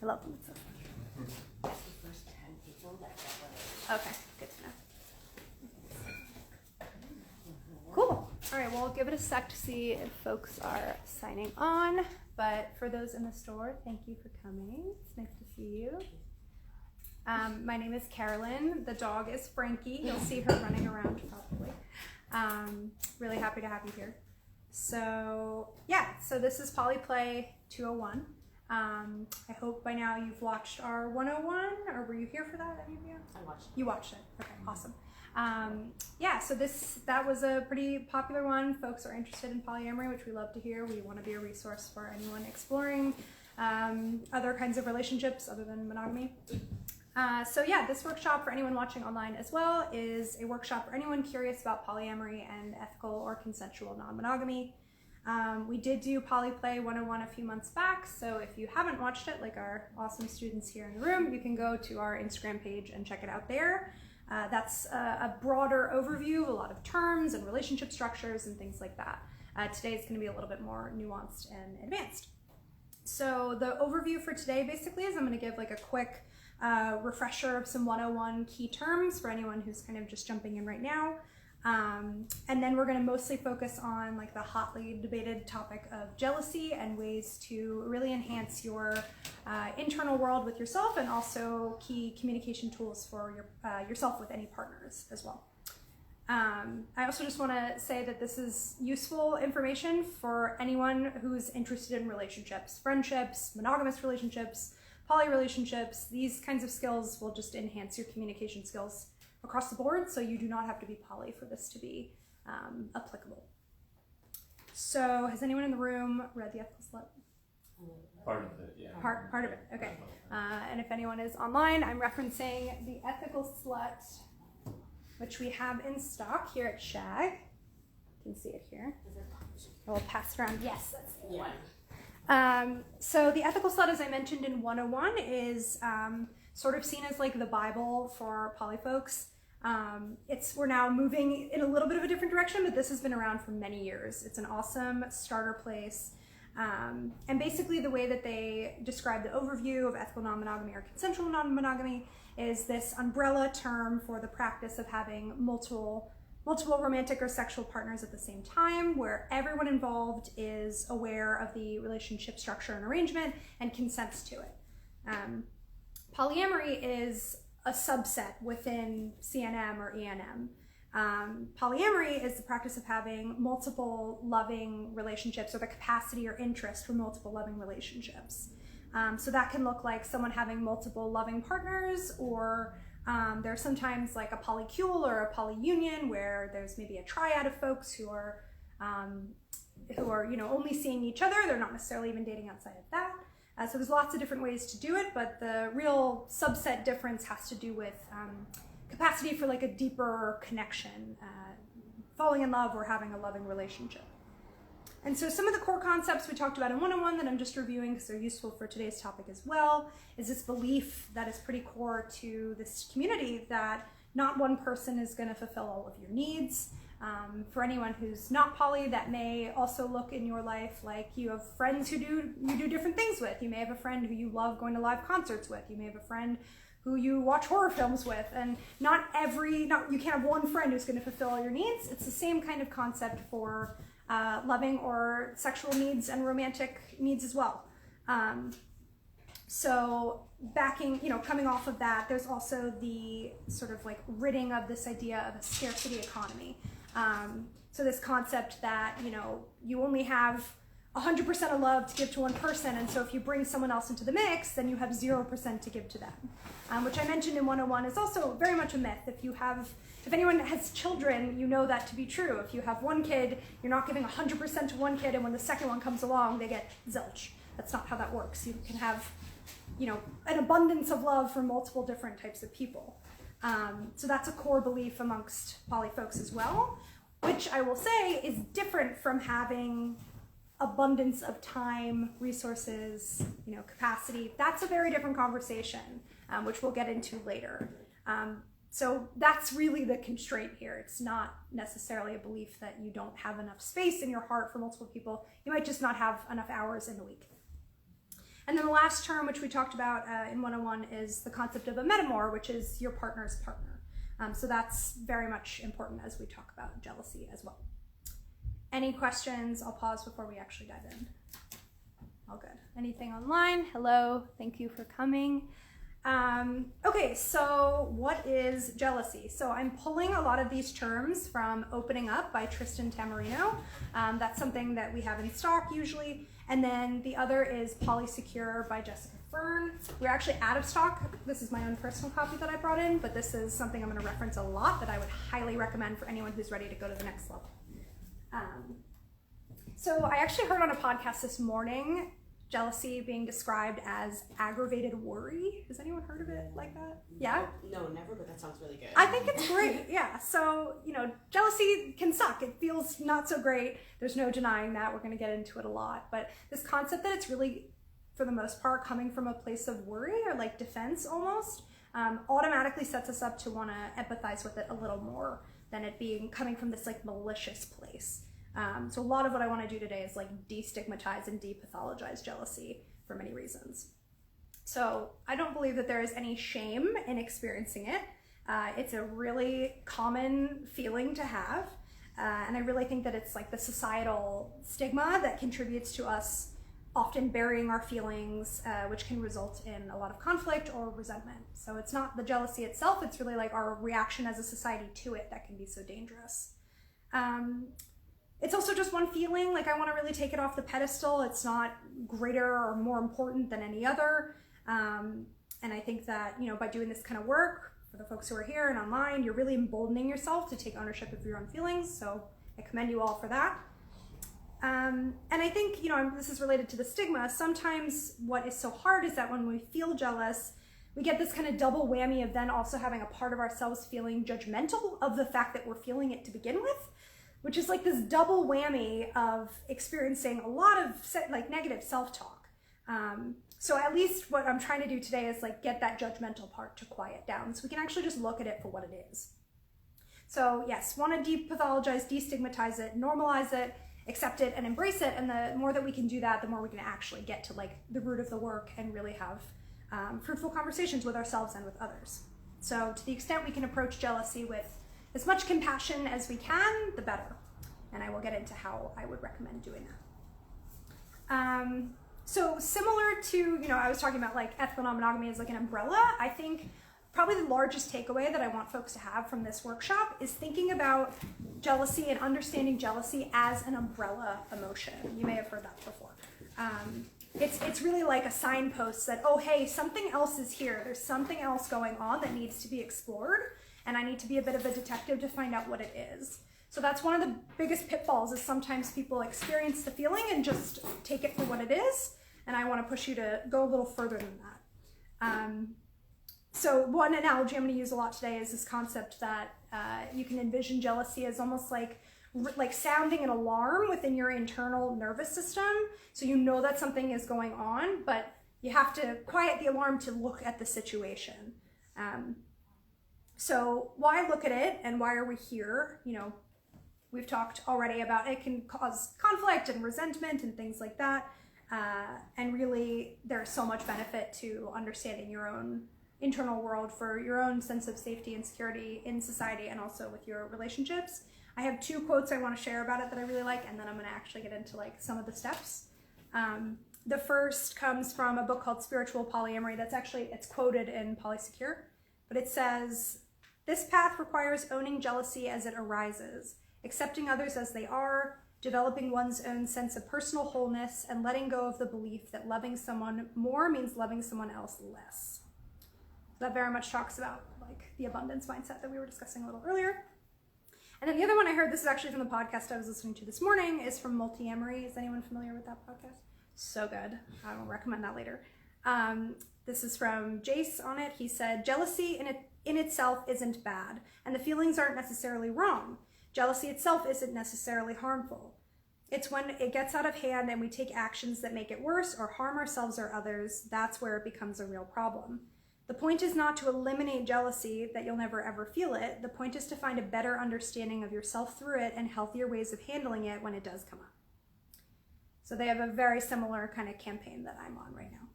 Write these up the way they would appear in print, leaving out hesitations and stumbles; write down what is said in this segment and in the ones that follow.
I love them so much. That's the first 10 people that got one. Okay, good to know. Cool. All right, well, we'll give it a sec to see if folks are signing on. But for those in the store, thank you for coming. It's nice to see you. My name is Carolyn. The dog is Frankie. You'll see her running around probably. Really happy to have you here. So yeah, so this is Polyplay 201. I hope by now you've watched our 101, or were you here for that? Any of you? I watched it. You watched it. Okay, awesome. Yeah, so that was a pretty popular one. Folks are interested in polyamory, which we love to hear. We want to be a resource for anyone exploring other kinds of relationships other than monogamy. So yeah, this workshop for anyone watching online as well is a workshop for anyone curious about polyamory and ethical or consensual non-monogamy. We did do Polyplay 101 a few months back, so if you haven't watched it, like our awesome students here in the room, you can go to our Instagram page and check it out there. That's a broader overview of a lot of terms and relationship structures and things like that. Today is going to be a little bit more nuanced and advanced. So the overview for today basically is I'm going to give like a quick refresher of some 101 key terms for anyone who's kind of just jumping in right now. And then we're going to mostly focus on like the hotly debated topic of jealousy and ways to really enhance your internal world with yourself, and also key communication tools for yourself with any partners as well. I also just want to say that this is useful information for anyone who's interested in relationships, friendships, monogamous relationships, poly relationships. These kinds of skills will just enhance your communication skills across the board, so you do not have to be poly for this to be applicable. So has anyone in the room read The Ethical Slut? Part of it, yeah. Part of it, okay. And if anyone is online, I'm referencing The Ethical Slut, which we have in stock here at Shag. You can see it here. I will pass it around. Yes, that's the one. So The Ethical Slut, as I mentioned in 101, is sort of seen as like the Bible for poly folks. We're now moving in a little bit of a different direction, but this has been around for many years. It's an awesome starter place. And basically the way that they describe the overview of ethical non-monogamy or consensual non-monogamy is this umbrella term for the practice of having multiple romantic or sexual partners at the same time, where everyone involved is aware of the relationship structure and arrangement and consents to it. Polyamory is a subset within CNM or ENM. Polyamory is the practice of having multiple loving relationships, or the capacity or interest for multiple loving relationships. So that can look like someone having multiple loving partners, or there's sometimes like a polycule or a polyunion where there's maybe a triad of folks who are only seeing each other. They're not necessarily even dating outside of that. So there's lots of different ways to do it, but the real subset difference has to do with capacity for like a deeper connection, falling in love or having a loving relationship. And so some of the core concepts we talked about in 101 that I'm just reviewing because they're useful for today's topic as well is this belief that is pretty core to this community that not one person is going to fulfill all of your needs. For anyone who's not poly, that may also look in your life like you have friends who you do different things with. You may have a friend who you love going to live concerts with. You may have a friend who you watch horror films with, and you can't have one friend who's going to fulfill all your needs. It's the same kind of concept for loving or sexual needs and romantic needs as well. So coming off of that, there's also the sort of like ridding of this idea of a scarcity economy. So this concept that, you only have 100% of love to give to one person, and so if you bring someone else into the mix, then you have 0% to give to them, which I mentioned in 101 is also very much a myth. If anyone has children, you know that to be true. If you have one kid, you're not giving 100% to one kid, and when the second one comes along, they get zilch. That's not how that works. You can have, an abundance of love for multiple different types of people. So that's a core belief amongst poly folks as well, which I will say is different from having abundance of time, resources, capacity. That's a very different conversation, which we'll get into later. So that's really the constraint here. It's not necessarily a belief that you don't have enough space in your heart for multiple people. You might just not have enough hours in the week. And then the last term, which we talked about in 101, is the concept of a metamor, which is your partner's partner. So that's very much important as we talk about jealousy as well. Any questions? I'll pause before we actually dive in. All good. Anything online? Hello, thank you for coming. Okay, so what is jealousy? So I'm pulling a lot of these terms from Opening Up by Tristan Tamarino. That's something that we have in stock usually. And then the other is Polysecure by Jessica Fern. We're actually out of stock. This is my own personal copy that I brought in, but this is something I'm going to reference a lot that I would highly recommend for anyone who's ready to go to the next level. So I actually heard on a podcast this morning jealousy being described as aggravated worry. Has anyone heard of it like that? Yeah? No, never, but that sounds really good. I think it's great, yeah. So, jealousy can suck. It feels not so great. There's no denying that. We're going to get into it a lot. But this concept that it's really, for the most part, coming from a place of worry or like defense almost, automatically sets us up to want to empathize with it a little more than it being coming from this like malicious place. So a lot of what I want to do today is like destigmatize and depathologize jealousy for many reasons. So I don't believe that there is any shame in experiencing it. It's a really common feeling to have. And I really think that it's like the societal stigma that contributes to us often burying our feelings, which can result in a lot of conflict or resentment. So it's not the jealousy itself, it's really like our reaction as a society to it that can be so dangerous. It's also just one feeling, like I want to really take it off the pedestal. It's not greater or more important than any other. And I think that, by doing this kind of work, for the folks who are here and online, you're really emboldening yourself to take ownership of your own feelings. So I commend you all for that. And I think, this is related to the stigma. Sometimes what is so hard is that when we feel jealous, we get this kind of double whammy of then also having a part of ourselves feeling judgmental of the fact that we're feeling it to begin with, which is like this double whammy of experiencing a lot of negative self-talk. So at least what I'm trying to do today is like get that judgmental part to quiet down so we can actually just look at it for what it is. So yes, want to depathologize, destigmatize it, normalize it, accept it, and embrace it. And the more that we can do that, the more we can actually get to like the root of the work and really have fruitful conversations with ourselves and with others. So to the extent we can approach jealousy with as much compassion as we can, the better. And I will get into how I would recommend doing that. So similar to, I was talking about like ethical non-monogamy as like an umbrella, I think probably the largest takeaway that I want folks to have from this workshop is thinking about jealousy and understanding jealousy as an umbrella emotion. You may have heard that before. It's really like a signpost that, oh, hey, something else is here. There's something else going on that needs to be explored. And I need to be a bit of a detective to find out what it is. So that's one of the biggest pitfalls is sometimes people experience the feeling and just take it for what it is. And I want to push you to go a little further than that. So one analogy I'm going to use a lot today is this concept that you can envision jealousy as almost like sounding an alarm within your internal nervous system. So you know that something is going on, but you have to quiet the alarm to look at the situation. So why look at it and why are we here? We've talked already about it can cause conflict and resentment and things like that. And really there's so much benefit to understanding your own internal world for your own sense of safety and security in society and also with your relationships. I have 2 quotes I want to share about it that I really like, and then I'm going to actually get into like some of the steps. The first comes from a book called Spiritual Polyamory. It's quoted in Polysecure, but it says, "This path requires owning jealousy as it arises, accepting others as they are, developing one's own sense of personal wholeness, and letting go of the belief that loving someone more means loving someone else less." So that very much talks about like the abundance mindset that we were discussing a little earlier. And then the other one I heard, this is actually from the podcast I was listening to this morning, is from Multi-Amory. Is anyone familiar with that podcast? So good. I will recommend that later. This is from Jace on it. He said, "Jealousy in itself isn't bad, and the feelings aren't necessarily wrong. Jealousy itself isn't necessarily harmful. It's when it gets out of hand and we take actions that make it worse or harm ourselves or others, that's where it becomes a real problem. The point is not to eliminate jealousy, that you'll never ever feel it. The point is to find a better understanding of yourself through it and healthier ways of handling it when it does come up." So they have a very similar kind of campaign that I'm on right now.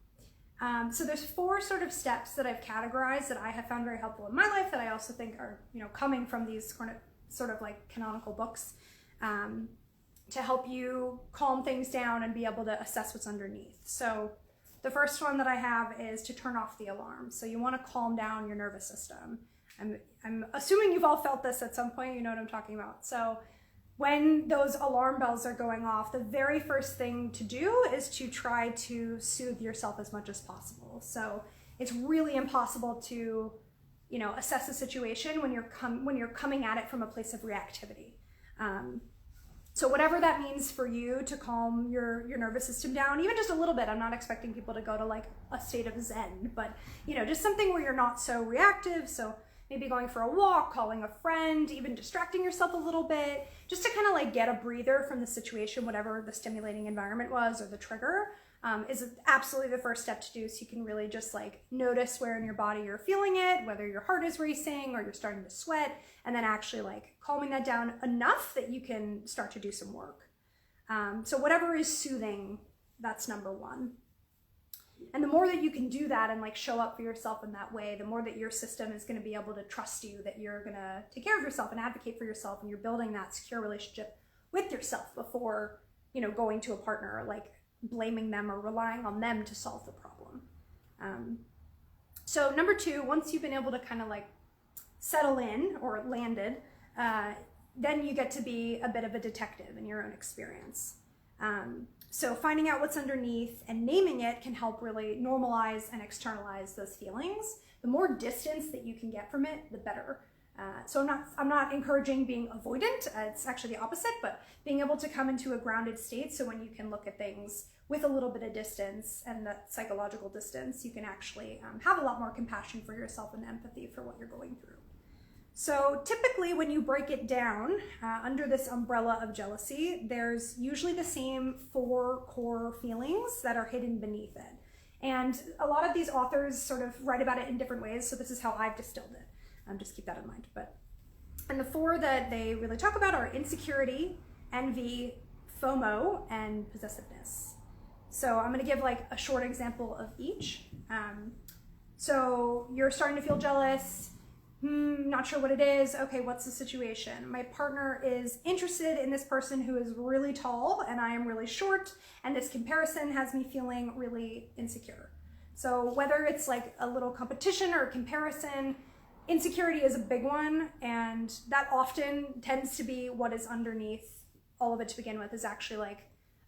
So there's 4 sort of steps that I've categorized that I have found very helpful in my life that I also think are, coming from these sort of like canonical books, to help you calm things down and be able to assess what's underneath. So the first one that I have is to turn off the alarm. So you want to calm down your nervous system. I'm assuming you've all felt this at some point, you know what I'm talking about. So when those alarm bells are going off, the very first thing to do is to try to soothe yourself as much as possible. So it's really impossible to, assess a situation when you're coming at it from a place of reactivity. So whatever that means for you to calm your nervous system down, even just a little bit. I'm not expecting people to go to like a state of Zen, but just something where you're not so reactive. So maybe going for a walk, calling a friend, even distracting yourself a little bit, just to kind of like get a breather from the situation, whatever the stimulating environment was or the trigger, is absolutely the first step to do. So you can really just like notice where in your body you're feeling it, whether your heart is racing or you're starting to sweat, and then actually like calming that down enough that you can start to do some work. So whatever is soothing, that's number 1. And the more that you can do that and like show up for yourself in that way, the more that your system is going to be able to trust you, that you're going to take care of yourself and advocate for yourself, and you're building that secure relationship with yourself before, going to a partner, like blaming them or relying on them to solve the problem. So number 2, once you've been able to kind of like settle in or landed, then you get to be a bit of a detective in your own experience. So finding out what's underneath and naming it can help really normalize and externalize those feelings. The more distance that you can get from it, the better. So I'm not encouraging being avoidant. It's actually the opposite, but being able to come into a grounded state. So when you can look at things with a little bit of distance and that psychological distance, you can actually have a lot more compassion for yourself and empathy for what you're going through. So typically when you break it down under this umbrella of jealousy, there's usually the same 4 core feelings that are hidden beneath it. And a lot of these authors sort of write about it in different ways, so this is how I've distilled it. Just keep that in mind. And the 4 that they really talk about are insecurity, envy, FOMO, and possessiveness. So I'm going to give like a short example of each. So you're starting to feel jealous. Not sure what it is. Okay, what's the situation? My partner is interested in this person who is really tall and I am really short, and this comparison has me feeling really insecure. So whether it's like a little competition or a comparison, insecurity is a big one, and that often tends to be what is underneath all of it to begin with, is actually like,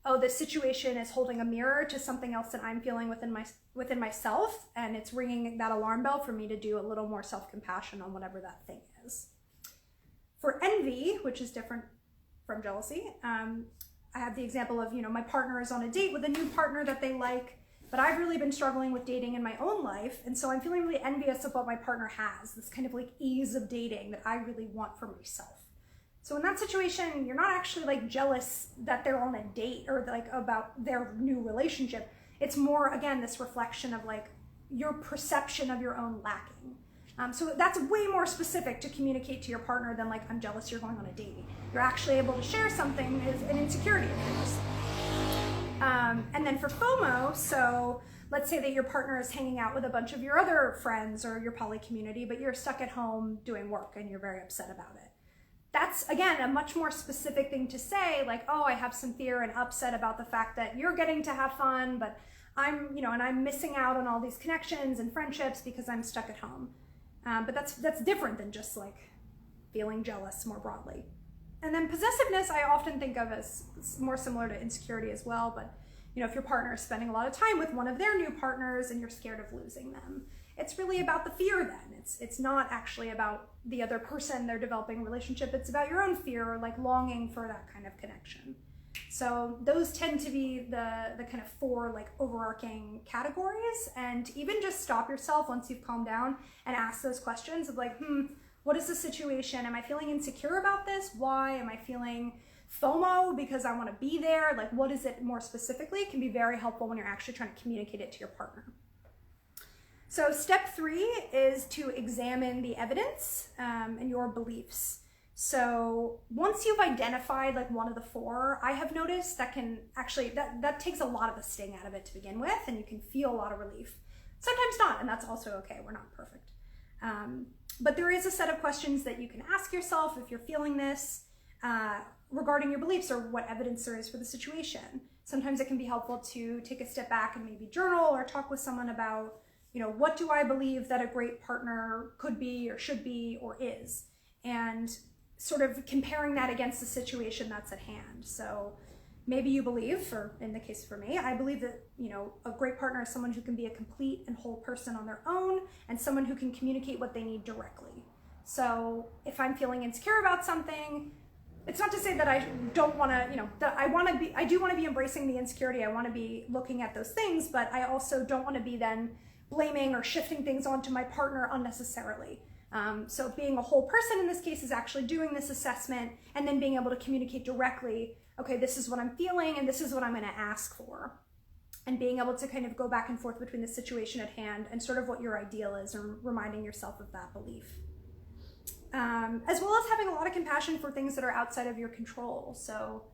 oh, this situation is holding a mirror to something else that I'm feeling within myself, and it's ringing that alarm bell for me to do a little more self-compassion on whatever that thing is. For envy, which is different from jealousy, I have the example of, my partner is on a date with a new partner that they like, but I've really been struggling with dating in my own life, and so I'm feeling really envious of what my partner has, this kind of like ease of dating that I really want for myself. So in that situation, you're not actually like jealous that they're on a date or like about their new relationship. It's more, again, this reflection of like your perception of your own lacking. So that's way more specific to communicate to your partner than like, I'm jealous you're going on a date. You're actually able to share something as an insecurity of yours. And then for FOMO, so let's say that your partner is hanging out with a bunch of your other friends or your poly community, but you're stuck at home doing work and you're very upset about it. That's, again, a much more specific thing to say, like, oh, I have some fear and upset about the fact that you're getting to have fun, but I'm, and I'm missing out on all these connections and friendships because I'm stuck at home. But that's different than just like feeling jealous more broadly. And then possessiveness, I often think of as more similar to insecurity as well, but if your partner is spending a lot of time with one of their new partners and you're scared of losing them, it's really about the fear then. It's not actually about the other person, their developing relationship. It's about your own fear or like longing for that kind of connection. So those tend to be the kind of 4 like overarching categories. And even just stop yourself once you've calmed down and ask those questions of like, what is the situation? Am I feeling insecure about this? Why? Am I feeling FOMO because I want to be there? Like, what is it more specifically? It can be very helpful when you're actually trying to communicate it to your partner. So step 3 is to examine the evidence and your beliefs. So once you've identified like one of the four, I have noticed that can actually, that takes a lot of the sting out of it to begin with, and you can feel a lot of relief. Sometimes not, and that's also okay. We're not perfect. But there is a set of questions that you can ask yourself if you're feeling this regarding your beliefs or what evidence there is for the situation. Sometimes it can be helpful to take a step back and maybe journal or talk with someone about, you know, what do I believe that a great partner could be or should be or is? And sort of comparing that against the situation that's at hand. So maybe you believe, or in the case for me, I believe that, you know, a great partner is someone who can be a complete and whole person on their own and someone who can communicate what they need directly. So if I'm feeling insecure about something, it's not to say that I don't want to, you know, that I do want to be embracing the insecurity. I want to be looking at those things, but I also don't want to be then blaming or shifting things onto my partner unnecessarily. So being a whole person in this case is actually doing this assessment and then being able to communicate directly, okay, this is what I'm feeling and this is what I'm going to ask for. And being able to kind of go back and forth between the situation at hand and sort of what your ideal is, or reminding yourself of that belief. As well as having a lot of compassion for things that are outside of your control. So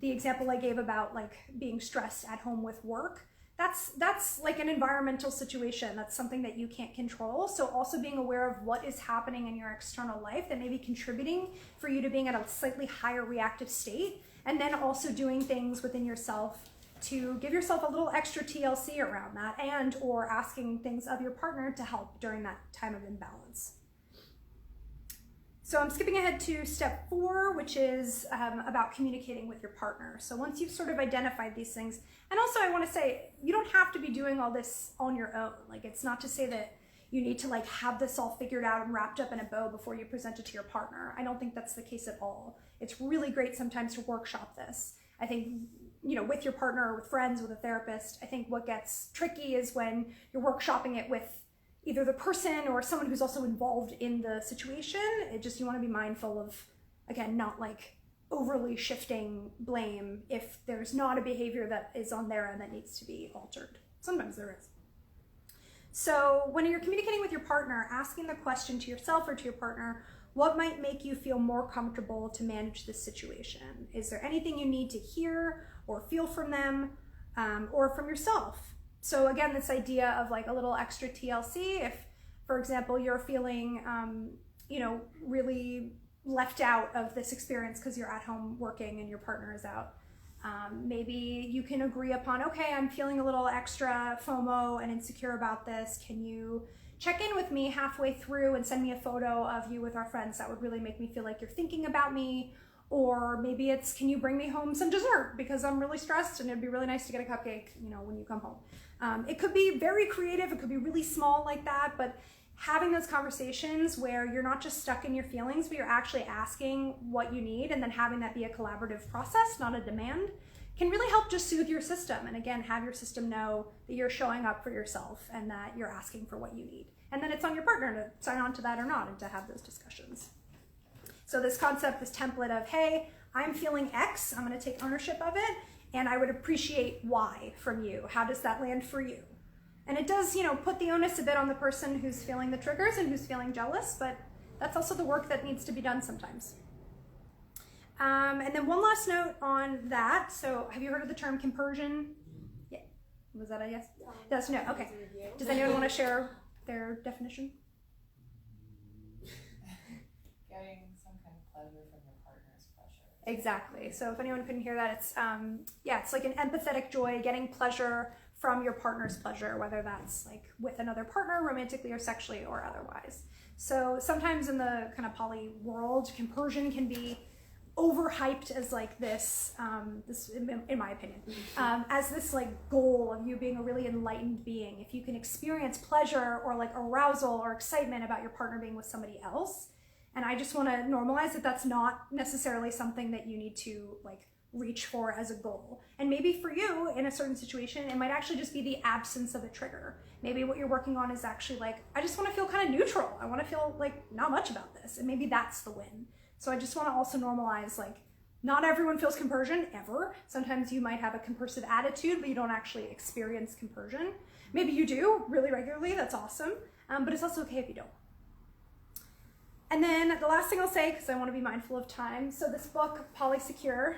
the example I gave about like being stressed at home with work, that's like an environmental situation. That's something that you can't control. So also being aware of what is happening in your external life that may be contributing for you to being at a slightly higher reactive state, and then also doing things within yourself to give yourself a little extra TLC around that, and or asking things of your partner to help during that time of imbalance. So I'm skipping ahead to step 4, which is about communicating with your partner. So once you've sort of identified these things, and also I want to say, you don't have to be doing all this on your own. Like, it's not to say that you need to like have this all figured out and wrapped up in a bow before you present it to your partner. I don't think that's the case at all. It's really great sometimes to workshop this. I think, you know, with your partner or with friends, with a therapist, I think what gets tricky is when you're workshopping it with either the person or someone who's also involved in the situation. You want to be mindful of, again, not like overly shifting blame if there's not a behavior that is on their end that needs to be altered. Sometimes there is. So when you're communicating with your partner, asking the question to yourself or to your partner, what might make you feel more comfortable to manage this situation? Is there anything you need to hear or feel from them or from yourself? So again, this idea of like a little extra TLC, if, for example, you're feeling, you know, really left out of this experience because you're at home working and your partner is out, maybe you can agree upon, okay, I'm feeling a little extra FOMO and insecure about this. Can you check in with me halfway through and send me a photo of you with our friends? That would really make me feel like you're thinking about me. Or maybe it's, can you bring me home some dessert because I'm really stressed and it'd be really nice to get a cupcake, you know, when you come home. It could be very creative, it could be really small like that, but having those conversations where you're not just stuck in your feelings, but you're actually asking what you need and then having that be a collaborative process, not a demand, can really help just soothe your system. And again, have your system know that you're showing up for yourself and that you're asking for what you need. And then it's on your partner to sign on to that or not and to have those discussions. So this concept, this template of, hey, I'm feeling X, I'm gonna take ownership of it, and I would appreciate Y from you. How does that land for you? And it does, you know, put the onus a bit on the person who's feeling the triggers and who's feeling jealous, but that's also the work that needs to be done sometimes. And then one last note on that. So have you heard of the term compersion? Yeah. Was that a yes? Yes, no, okay. Does anyone want to share their definition? Getting some kind of pleasure from your partner's pleasure. Exactly. So if anyone couldn't hear that, it's it's like an empathetic joy, getting pleasure from your partner's pleasure, whether that's like with another partner, romantically or sexually or otherwise. So sometimes in the kind of poly world, compersion can be overhyped as like this, in my opinion, as this like goal of you being a really enlightened being. If you can experience pleasure or like arousal or excitement about your partner being with somebody else. And I just want to normalize that that's not necessarily something that you need to like reach for as a goal. And maybe for you in a certain situation, it might actually just be the absence of a trigger. Maybe what you're working on is actually like, I just want to feel kind of neutral. I want to feel like not much about this. And maybe that's the win. So I just want to also normalize, like, not everyone feels compersion ever. Sometimes you might have a compersive attitude, but you don't actually experience compersion. Maybe you do really regularly. That's awesome. But it's also okay if you don't. And then the last thing I'll say, because I want to be mindful of time, so this book, Polysecure,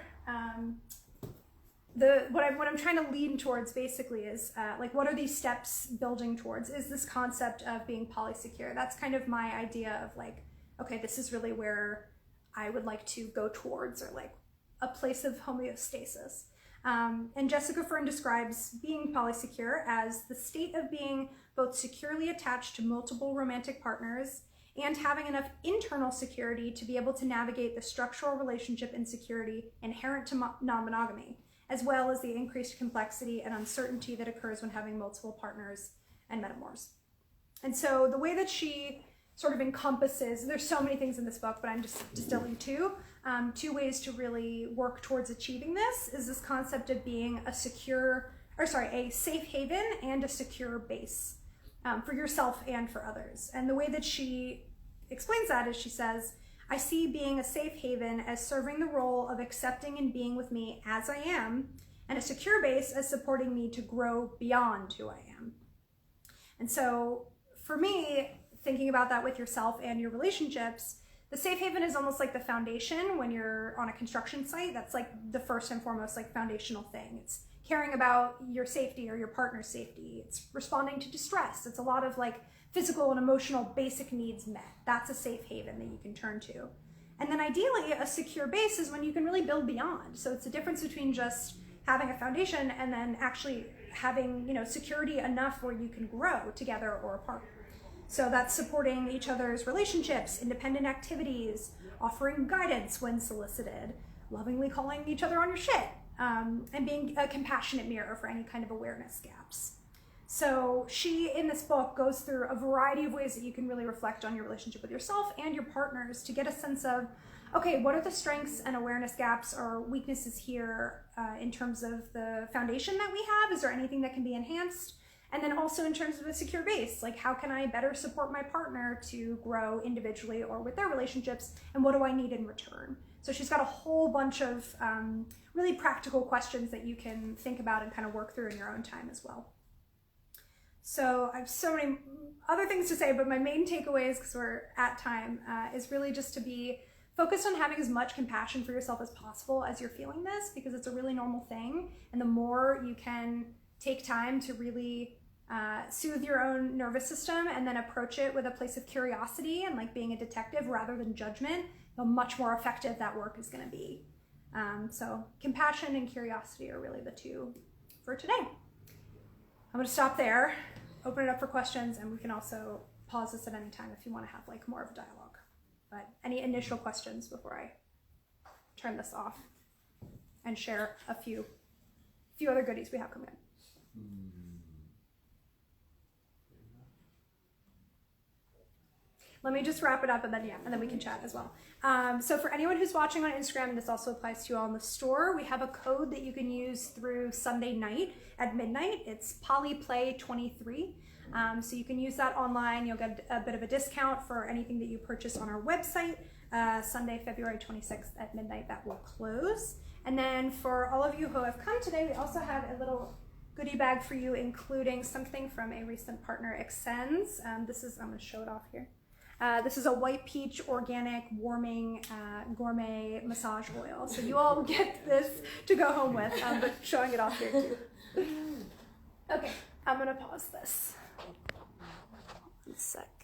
what I'm trying to lean towards basically is like, what are these steps building towards? Is this concept of being polysecure? That's kind of my idea of like, okay, this is really where I would like to go towards, or like a place of homeostasis. And Jessica Fern describes being polysecure as the state of being both securely attached to multiple romantic partners and having enough internal security to be able to navigate the structural relationship insecurity inherent to non-monogamy, as well as the increased complexity and uncertainty that occurs when having multiple partners and metamors. And so the way that she sort of encompasses, there's so many things in this book, but I'm just distilling two ways to really work towards achieving this is this concept of being a safe haven and a secure base for yourself and for others. And the way that she explains that is she says, I see being a safe haven as serving the role of accepting and being with me as I am, and a secure base as supporting me to grow beyond who I am. And so for me, thinking about that with yourself and your relationships, the safe haven is almost like the foundation when you're on a construction site. That's like the first and foremost like foundational thing. It's caring about your safety or your partner's safety. It's responding to distress. It's a lot of like physical and emotional basic needs met. That's a safe haven that you can turn to. And then ideally a secure base is when you can really build beyond. So it's the difference between just having a foundation and then actually having, security enough where you can grow together or apart. So that's supporting each other's relationships, independent activities, offering guidance when solicited, lovingly calling each other on your shit, and being a compassionate mirror for any kind of awareness gaps. So she, in this book, goes through a variety of ways that you can really reflect on your relationship with yourself and your partners to get a sense of, okay, what are the strengths and awareness gaps or weaknesses here in terms of the foundation that we have? Is there anything that can be enhanced? And then also in terms of a secure base, like how can I better support my partner to grow individually or with their relationships, and what do I need in return? So she's got a whole bunch of really practical questions that you can think about and kind of work through in your own time as well. So I have so many other things to say, but my main takeaways, because we're at time, is really just to be focused on having as much compassion for yourself as possible as you're feeling this, because it's a really normal thing. And the more you can take time to really soothe your own nervous system and then approach it with a place of curiosity and like being a detective rather than judgment, the much more effective that work is going to be. So compassion and curiosity are really the two for today. I'm going to stop there, open it up for questions, and we can also pause this at any time if you want to have like more of a dialogue. But any initial questions before I turn this off and share a few other goodies we have coming in? Let me just wrap it up and then we can chat as well. So for anyone who's watching on Instagram, and this also applies to you all in the store, we have a code that you can use through Sunday night at midnight. It's polyplay23. So you can use that online. You'll get a bit of a discount for anything that you purchase on our website. Sunday, February 26th at midnight, that will close. And then for all of you who have come today, we also have a little goodie bag for you, including something from a recent partner, Extends. I'm going to show it off here. This is a white peach organic warming gourmet massage oil. So you all get this to go home with, but showing it off here too. Okay, I'm gonna pause this. 1 sec.